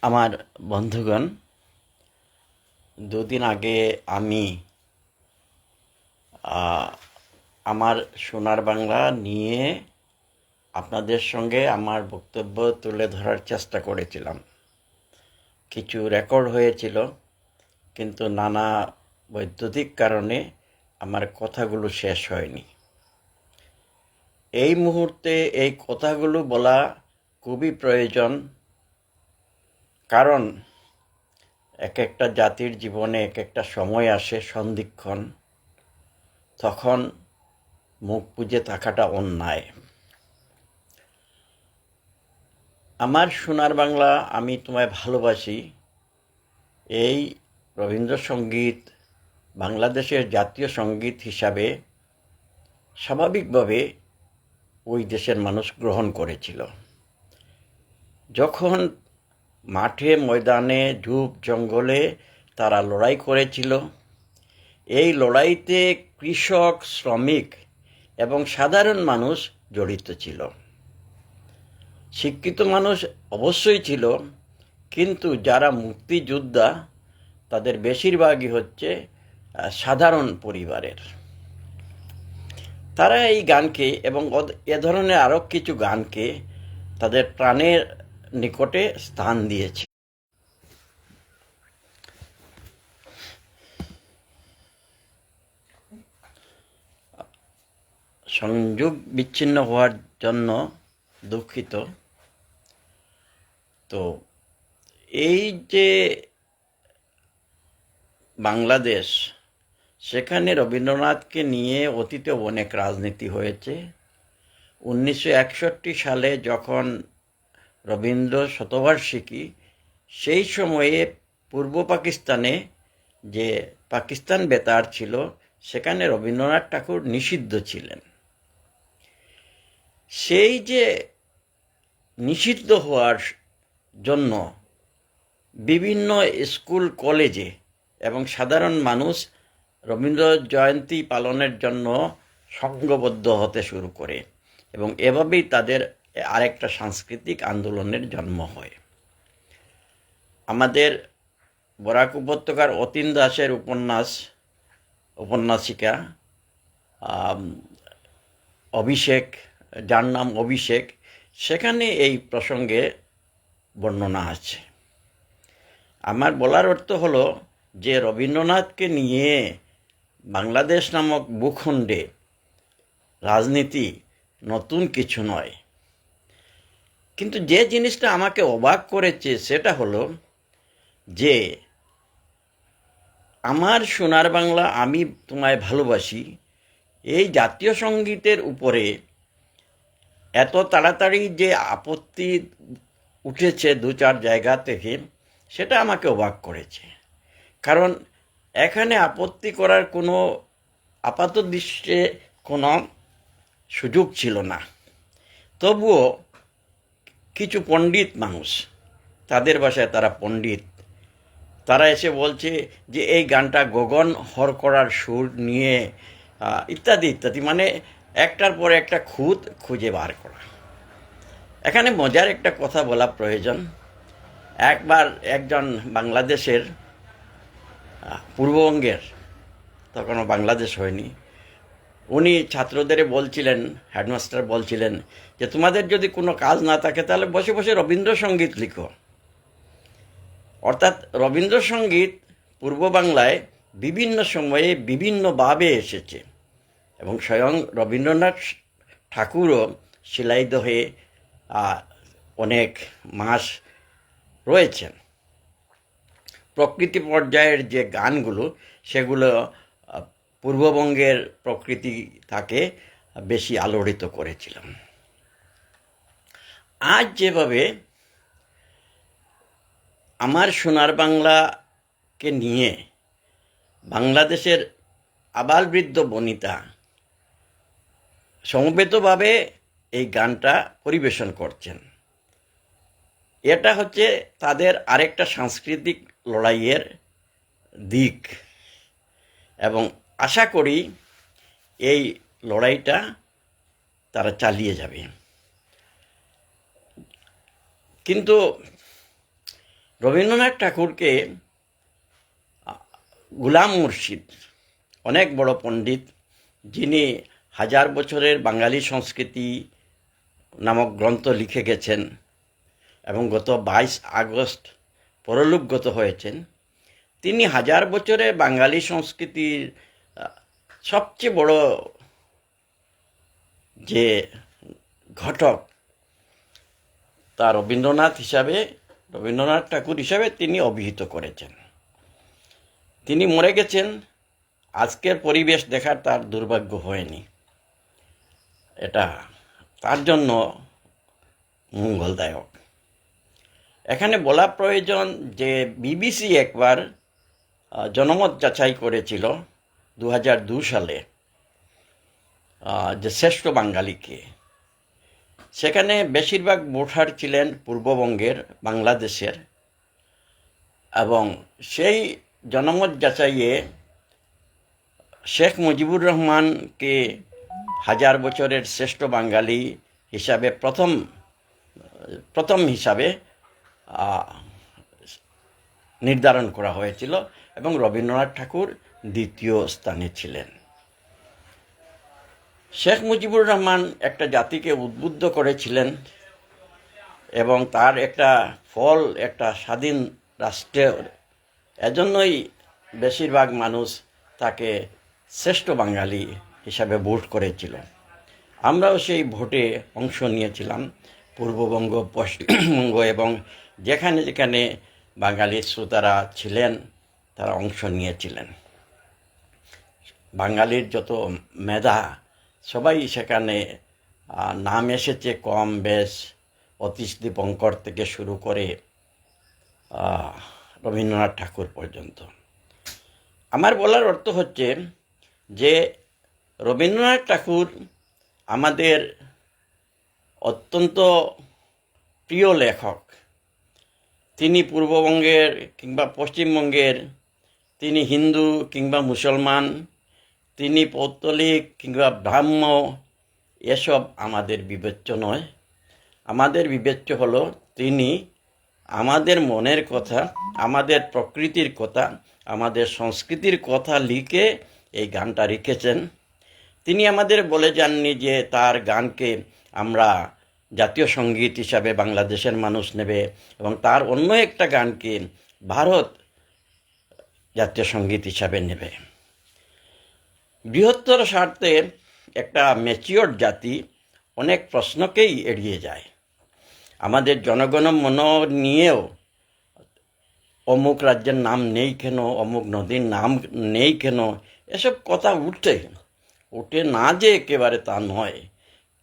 আমার বন্ধুগণ, দুদিন আগে আমি আমার সোনার বাংলা নিয়ে আপনাদের সঙ্গে আমার বক্তব্য তুলে ধরার চেষ্টা করেছিলাম। কিছু রেকর্ড হয়েছিল, কিন্তু নানা বৈদ্যুতিক কারণে আমার কথাগুলো শেষ হয়নি। এই মুহূর্তে এই কথাগুলো বলা খুবই প্রয়োজন, কারণ এক একটা জাতির জীবনে এক একটা সময় আসে, সন্ধিক্ষণ, তখন মুখ বুজে থাকাটা অন্যায়। আমার সোনার বাংলা, আমি তোমায় ভালোবাসি, এই রবীন্দ্রসঙ্গীত বাংলাদেশের জাতীয় সঙ্গীত হিসাবে স্বাভাবিকভাবে ওই দেশের মানুষ গ্রহণ করেছিল। যখন মাঠে ময়দানে ঝোপ জঙ্গলে তারা লড়াই করেছিল, এই লড়াইতে কৃষক, শ্রমিক এবং সাধারণ মানুষ জড়িত ছিল। শিক্ষিত মানুষ অবশ্যই ছিল, কিন্তু যারা মুক্তিযোদ্ধা তাদের বেশিরভাগই হচ্ছে সাধারণ পরিবারের। তারা এই গানকে এবং এ ধরনের আরও কিছু গানকে তাদের প্রাণের নিকটে স্থান দিয়েছে। সংযোগ বিচ্ছিন্ন হওয়ার জন্য দুঃখিত। তো এই যে বাংলাদেশ, সেখানে রবীন্দ্রনাথকে নিয়ে অতীতে অনেক রাজনীতি হয়েছে। 1961 সালে যখন রবীন্দ্র শতবার্ষিকী, সেই সময়ে পূর্ব পাকিস্তানে যে পাকিস্তান বেতার ছিল, সেখানে রবীন্দ্রনাথ ঠাকুর নিষিদ্ধ ছিলেন। সেই যে নিষিদ্ধ হওয়ার জন্য বিভিন্ন স্কুল কলেজে এবং সাধারণ মানুষ রবীন্দ্র জয়ন্তী পালনের জন্য সংঘবদ্ধ হতে শুরু করে, এবং এভাবেই তাদের আরেকটা সাংস্কৃতিক আন্দোলনের জন্ম হয়। আমাদের বরাক উপত্যকার অতীন দাসের উপন্যাসিকা অভিষেক, যার নাম অভিষেক, সেখানে এই প্রসঙ্গে বর্ণনা আছে। আমার বলার অর্থ হলো যে রবীন্দ্রনাথকে নিয়ে বাংলাদেশ নামক ভূখণ্ডে রাজনীতি নতুন কিছু নয়। কিন্তু যে জিনিসটা আমাকে অবাক করেছে সেটা হলো যে আমার সোনার বাংলা, আমি তোমায় ভালোবাসি, এই জাতীয় সঙ্গীতের উপরে এত তাড়াতাড়ি যে আপত্তি উঠেছে দু চার জায়গা থেকে, সেটা আমাকে অবাক করেছে। কারণ এখানে আপত্তি করার কোনো আপাত দৃষ্টে কোনো সুযোগ ছিল না। তবুও কিছু পণ্ডিত মানুষ, তাদের ভাষায় তারা পণ্ডিত, তারা এসে বলছে যে এই গানটা গগন হর করার সুর নিয়ে ইত্যাদি ইত্যাদি, মানে একটার পর একটা খুঁত খুঁজে বার করা। এখানে মজার একটা কথা বলা প্রয়োজন। একবার একজন বাংলাদেশের, পূর্ববঙ্গের, তখনও বাংলাদেশ হয়নি, উনি ছাত্রদের বলছিলেন, হেডমাস্টার বলছিলেন যে তোমাদের যদি কোনো কাজ না থাকে তাহলে বসে বসে রবীন্দ্রসঙ্গীত লিখো। অর্থাৎ রবীন্দ্রসঙ্গীত পূর্ব বাংলায় বিভিন্ন সময়ে বিভিন্নভাবে এসেছে, এবং স্বয়ং রবীন্দ্রনাথ ঠাকুরও শিলাইদহে অনেক মাস রয়েছেন। প্রকৃতি পর্যায়ের যে গানগুলো, সেগুলো পূর্ববঙ্গের প্রকৃতি তাকে বেশি আলোড়িত করেছিলাম। আজ যেভাবে আমার সোনার বাংলাকে নিয়ে বাংলাদেশের আবালবৃদ্ধ বনিতা সমবেতভাবে এই গানটা পরিবেশন করছেন, এটা হচ্ছে তাদের আরেকটা সাংস্কৃতিক লড়াইয়ের দিক, এবং আশা করি এই লড়াইটা তারা চালিয়ে যাবে। কিন্তু রবীন্দ্রনাথ ঠাকুরকে গুলাম মুর্শিদ, অনেক বড় পণ্ডিত, যিনি 1000 বছরের বাঙালি সংস্কৃতি নামক গ্রন্থ লিখে গেছেন এবং গত 22 আগস্ট পরলোকগত হয়েছেন। তিনি 1000 বছরের বাঙালি সংস্কৃতির সবচেয়ে বড় যে ঘটক, তা রবীন্দ্রনাথ ঠাকুর হিসাবে তিনি অভিহিত করেছেন। তিনি মরে গেছেন, আজকের পরিবেশ দেখার তার দুর্ভাগ্য হয়নি। এটা তার জন্য মঙ্গলদায়ক। এখানে বলা প্রয়োজন যে বিবিসি একবার জনমত যাচাই করেছিল 2002 সালে যে শ্রেষ্ঠ বাঙালিকে। সেখানে বেশিরভাগ ভোটার ছিলেন পূর্ববঙ্গের, বাংলাদেশের, এবং সেই জনমত যাচাইয়ে শেখ মুজিবুর রহমানকে 1000 বছরের শ্রেষ্ঠ বাঙালি হিসাবে প্রথম হিসাবে নির্ধারণ করা হয়েছিল এবং রবীন্দ্রনাথ ঠাকুর দ্বিতীয় স্থানে ছিলেন। শেখ মুজিবুর রহমান একটা জাতিকে উদ্বুদ্ধ করেছিলেন এবং তার একটা ফল একটা স্বাধীন রাষ্ট্রের, এজন্যই বেশিরভাগ মানুষ তাকে শ্রেষ্ঠ বাঙালি হিসাবে ভোট করেছিল। আমরাও সেই ভোটে অংশ নিয়েছিলাম। পূর্ববঙ্গ, পশ্চিমবঙ্গ এবং যেখানে যেখানে বাঙালি শ্রোতারা ছিলেন তারা অংশ নিয়েছিলেন। বাঙালির যত মেধা সবাই সেখানে নাম এসেছে কম বেশ, অতীশ দীপঙ্কর থেকে শুরু করে রবীন্দ্রনাথ ঠাকুর পর্যন্ত। আমার বলার অর্থ হচ্ছে যে রবীন্দ্রনাথ ঠাকুর আমাদের অত্যন্ত প্রিয় লেখক। তিনি পূর্ববঙ্গের কিংবা পশ্চিমবঙ্গের, তিনি হিন্দু কিংবা মুসলমান, তিনি পৌত্তলিক কিংবা ব্রাহ্ম, এসব আমাদের বিবেচ্য নয়। আমাদের বিবেচ্য হলো তিনি আমাদের মনের কথা, আমাদের প্রকৃতির কথা, আমাদের সংস্কৃতির কথা লিখে এই গানটা লিখেছেন। তিনি আমাদের বলে যাননি যে তার গানকে আমরা জাতীয় সঙ্গীত হিসাবে বাংলাদেশের মানুষ নেবে এবং তার অন্য একটা গানকে ভারত জাতীয় সঙ্গীত হিসাবে নেবে। বৃহত্তর স্বার্থে একটা ম্যাচিওর জাতি অনেক প্রশ্নকেই এড়িয়ে যায়। আমাদের জনগণমন নিয়েও অমুক রাজ্যের নাম নেই কেন, অমুক নদীর নাম নেই কেন, এসব কথা উঠে না যে একেবারে তা নয়,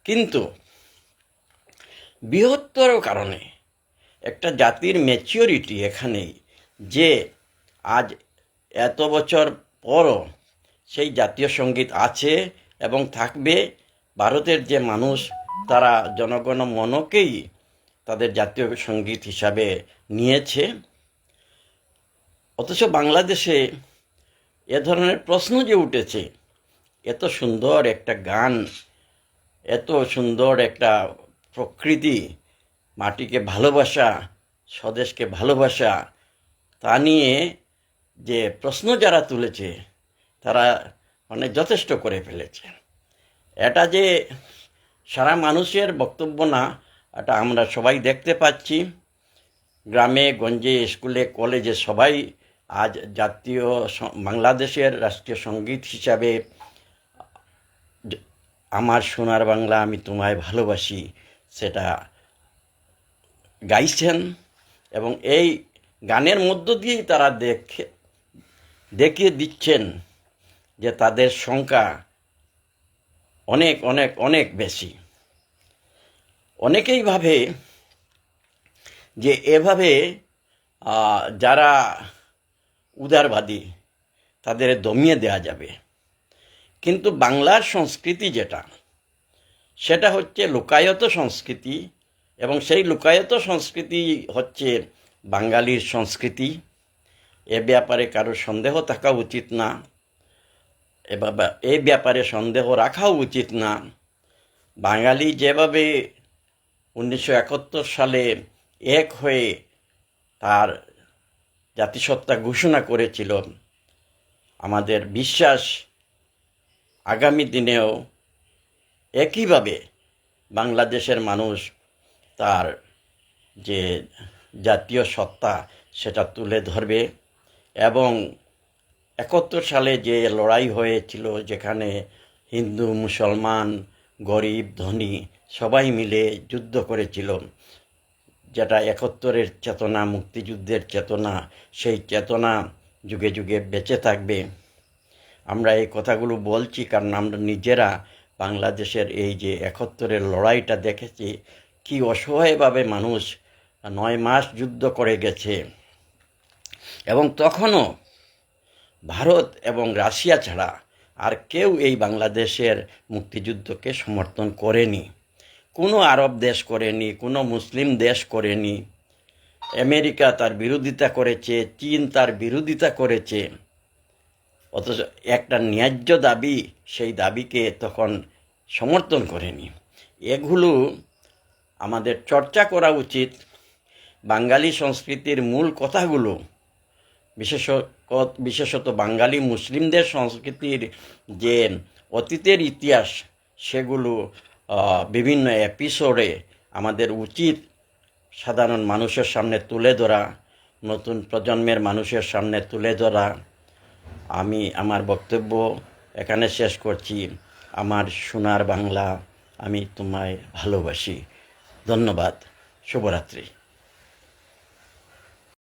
কিন্তু বৃহত্তর কারণে একটা জাতির ম্যাচিওরিটি এখানেই যে আজ এত বছর পরও সেই জাতীয় সঙ্গীত আছে এবং থাকবে। ভারতের যে মানুষ তারা জনগণমনকেই তাদের জাতীয় সঙ্গীত হিসাবে নিয়েছে, অথচ বাংলাদেশে এ ধরনের প্রশ্ন যে উঠেছে, এত সুন্দর একটা গান, এত সুন্দর একটা প্রকৃতি, মাটিকে ভালোবাসা, স্বদেশকে ভালোবাসা, তা নিয়ে যে প্রশ্ন যারা তুলেছে তারা যথেষ্ট করে ফেলেছে। এটা যে সারা মানুষের বক্তব্য না, এটা আমরা সবাই দেখতে পাচ্ছি। গ্রামে গঞ্জে, স্কুলে, কলেজে সবাই আজ বাংলাদেশের রাষ্ট্রীয় সঙ্গীত হিসাবে আমার সোনার বাংলা আমি তোমায় ভালোবাসি সেটা গাইছেন এবং এই গানের মধ্য দিয়েই তারা দেখিয়ে দিচ্ছেন যে তাদের সংখ্যা অনেক অনেক অনেক বেশি। অনেকেই ভাবে যে এভাবে যারা উদারবাদী তাদের দমিয়ে দেওয়া যাবে, কিন্তু বাংলার সংস্কৃতি সেটা হচ্ছে লোকায়ত সংস্কৃতি এবং সেই লোকায়ত সংস্কৃতি হচ্ছে বাঙালির সংস্কৃতি। এ ব্যাপারে কারো সন্দেহ থাকা উচিত না, এই ব্যাপারে সন্দেহ রাখাও উচিত না। বাঙালি যেভাবে 1971 সালে এক হয়ে তার জাতিসত্তা ঘোষণা করেছিল। আমাদের বিশ্বাস আগামী দিনেও একইভাবে বাংলাদেশের মানুষ তার যে জাতীয় সত্তা সেটা তুলে ধরবে। এবং ৭১ সালে যে লড়াই হয়েছিল, যেখানে হিন্দু মুসলমান গরিব ধনী সবাই মিলে যুদ্ধ করেছিল, যেটা ৭১-এর চেতনা, মুক্তিযুদ্ধের চেতনা, সেই চেতনা যুগে যুগে বেঁচে থাকবে। আমরা এই কথাগুলো বলছি কারণ আমরা নিজেরা বাংলাদেশের এই যে ৭১-এর লড়াইটা দেখেছি, কি অসহায়ভাবে মানুষ ৯ মাস যুদ্ধ করে গেছে। এবং তখনও ভারত এবং রাশিয়া ছাড়া আর কেউ এই বাংলাদেশের মুক্তিযুদ্ধকে সমর্থন করেনি। কোনো আরব দেশ করেনি, কোনো মুসলিম দেশ করেনি। আমেরিকা তার বিরোধিতা করেছে, চীন তার বিরোধিতা করেছে। অথচ একটা ন্যায্য দাবি, সেই দাবিকে তখন সমর্থন করেনি। এগুলো আমাদের চর্চা করা উচিত। বাঙালি সংস্কৃতির মূল কথাগুলো, বিশেষত বাঙালি মুসলিমদের সংস্কৃতির যে অতীতের ইতিহাস, সেগুলো বিভিন্ন এপিসোডে আমাদের উচিত সাধারণ মানুষের সামনে তুলে ধরা, নতুন প্রজন্মের মানুষের সামনে তুলে ধরা। আমি আমার বক্তব্য এখানে শেষ করছি। আমার সোনার বাংলা, আমি তোমায় ভালোবাসি। ধন্যবাদ। শুভরাত্রি।